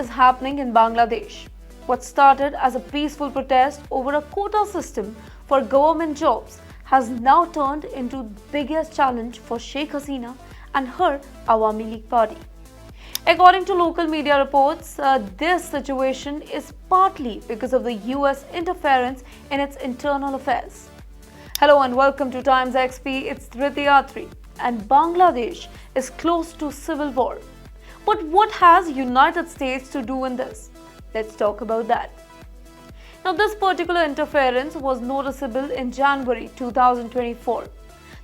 is happening in Bangladesh? What started as a peaceful protest over a quota system for government jobs has now turned into the biggest challenge for Sheikh Hasina and her Awami League party. According to local media reports, this situation is partly because of the US interference in its internal affairs. Hello and welcome to TimesXP. It's Dhritiyatri, and Bangladesh is close to civil war. But what has United States to do in this? Let's talk about that. Now, this particular interference was noticeable in January 2024.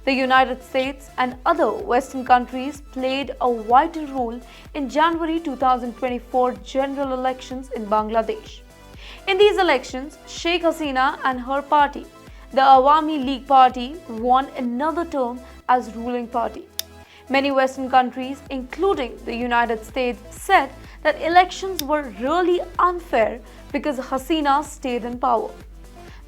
The United States and other Western countries played a vital role in January 2024 general elections in Bangladesh. In these elections, Sheikh Hasina and her party, the Awami League party, won another term as ruling party. Many Western countries, including the United States, said that elections were really unfair because Hasina stayed in power.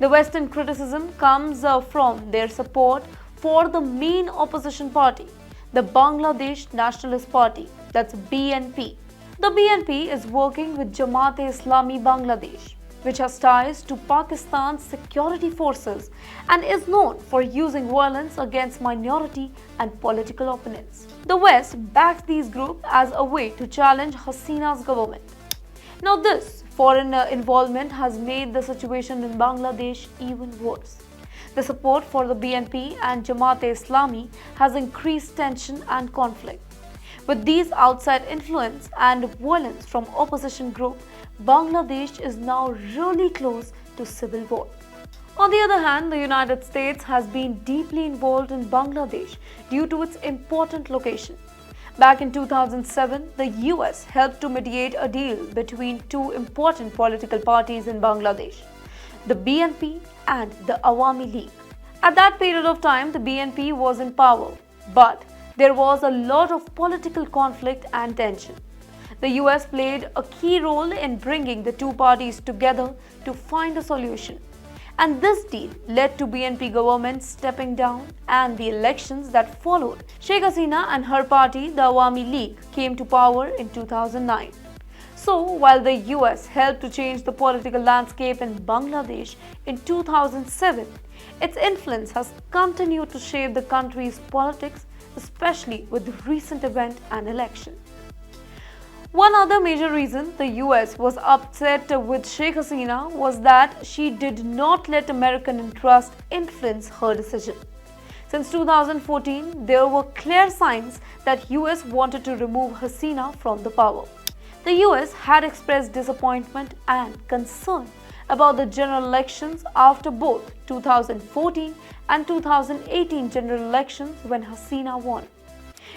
The Western criticism comes from their support for the main opposition party, the Bangladesh Nationalist Party, that's BNP. The BNP is working with Jamaat-e-Islami Bangladesh, which has ties to Pakistan's security forces and is known for using violence against minority and political opponents. The West backs these groups as a way to challenge Hasina's government. Now, this foreign involvement has made the situation in Bangladesh even worse. The support for the BNP and Jamaat-e-Islami has increased tension and conflict. With these outside influence and violence from opposition groups, Bangladesh is now really close to civil war. On the other hand, the United States has been deeply involved in Bangladesh due to its important location. Back in 2007, the US helped to mediate a deal between two important political parties in Bangladesh, the BNP and the Awami League. At that period of time, the BNP was in power, but there was a lot of political conflict and tension. The US played a key role in bringing the two parties together to find a solution. And this deal led to BNP government stepping down and the elections that followed. Sheikh Hasina and her party, the Awami League, came to power in 2009. So, while the US helped to change the political landscape in Bangladesh in 2007, its influence has continued to shape the country's politics, especially with the recent event and election. One other major reason the US was upset with Sheikh Hasina was that she did not let American interests influence her decision. Since 2014, there were clear signs that US wanted to remove Hasina from the power. The US had expressed disappointment and concern about the general elections after both 2014 and 2018 general elections when Hasina won.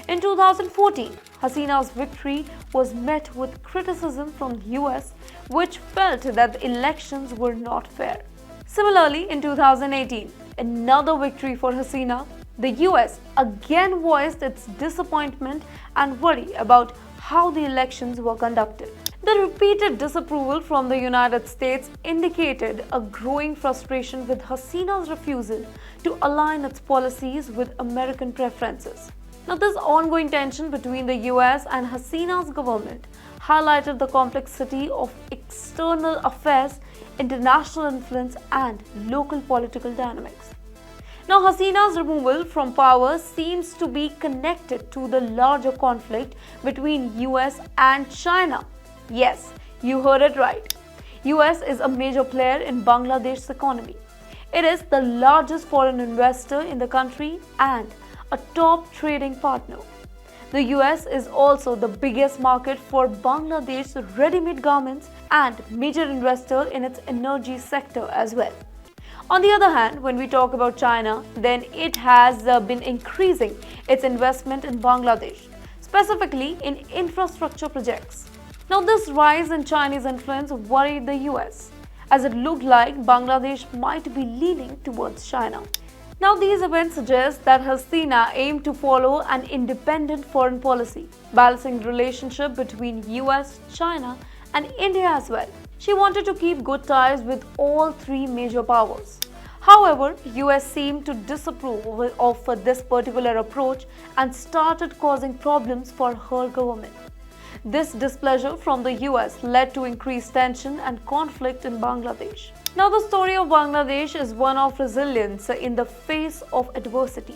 In 2014, Hasina's victory was met with criticism from the US, which felt that the elections were not fair. Similarly, in 2018, another victory for Hasina, the US again voiced its disappointment and worry about how the elections were conducted. The repeated disapproval from the United States indicated a growing frustration with Hasina's refusal to align its policies with American preferences. Now, this ongoing tension between the US and Hasina's government highlighted the complexity of external affairs, international influence, and local political dynamics. Now, Hasina's removal from power seems to be connected to the larger conflict between US and China. Yes, you heard it right. US is a major player in Bangladesh's economy. It is the largest foreign investor in the country and a top trading partner. The US is also the biggest market for Bangladesh's ready-made garments and major investor in its energy sector as well. On the other hand, when we talk about China, then it has been increasing its investment in Bangladesh, specifically in infrastructure projects. Now, this rise in Chinese influence worried the US, as it looked like Bangladesh might be leaning towards China. Now, these events suggest that Hasina aimed to follow an independent foreign policy, balancing the relationship between US, China, and India as well. She wanted to keep good ties with all three major powers. However, US seemed to disapprove of this particular approach and started causing problems for her government. This displeasure from the US led to increased tension and conflict in Bangladesh. Now, the story of Bangladesh is one of resilience in the face of adversity.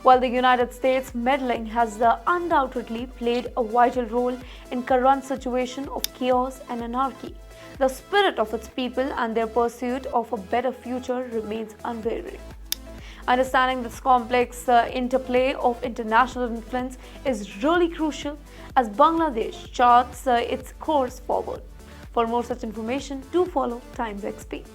While the United States' meddling has undoubtedly played a vital role in current situation of chaos and anarchy, the spirit of its people and their pursuit of a better future remains unwavering. Understanding this complex interplay of international influence is really crucial as Bangladesh charts its course forward. For more such information, do follow TimesXP.